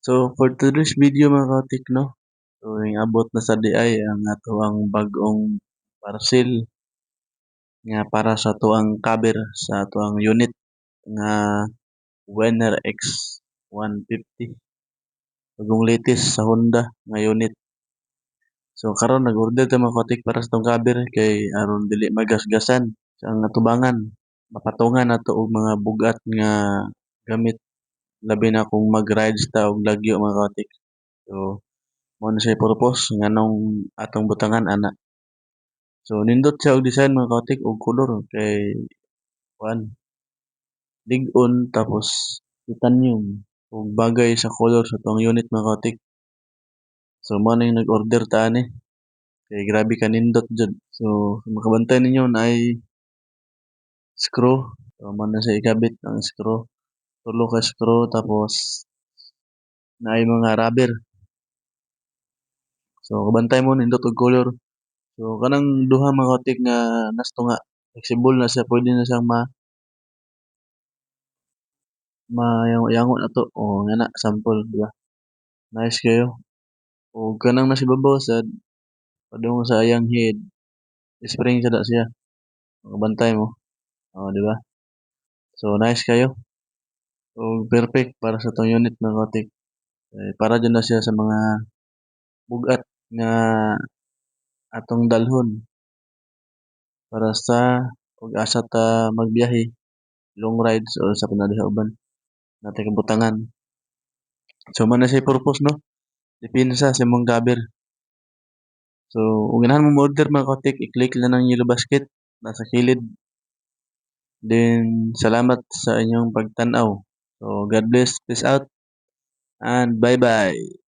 So for today's video mga kaotik 'no, so abot na sa di ay ang ato ang bag-ong parcel nga para sa atoang cover sa atoang unit nga Wener X150, bagong latest sa Honda nga unit. So karon nag-order ta mga kaotik para sa itong cover kay aron dili magasgasan ang atubangan, mapatungan nato og mga bugat nga gamit, labi na kung mag-rides ta og lagyo mga kaotik. So mao na siya purpose nganong atong butangan ana. So nindot siya og design mga kaotik og color kay kuan lig-on tapos titanium ug bagay sa color sa tuang unit mga kaotik. So mao na yung nag-order ta ani kay grabe ka nindot jud. So makabantay ninyo naay screw. So mao na siya ikabit ang screw. Tulo ka screw tapos naay mga rubber. So kabantay mo nindot og color. So kanang duha mga kaotik nga nastunga flexible na siya, pwede na siyang mayango na to o ngana sample di ba? Nice kayo. O kanang nasa ibabaw sad padung sa ayang head, spring sada siya. Makabantay mo. O di ba? So nice kayo. O perfect para sa tong unit mga kaotik. Para dyan na siya sa mga bugat nga atong dalhon para sa ug asa ta magbiyahe, long rides o sa pinadiha uban natay kabutangan. So man na siya purpose no. Depensa sa imong cover. So kung ganahan mo order mga kaotik, i-click lang ng yellow basket nasa kilid. Then salamat sa inyong pagtan-aw. So God bless, peace out, and bye-bye.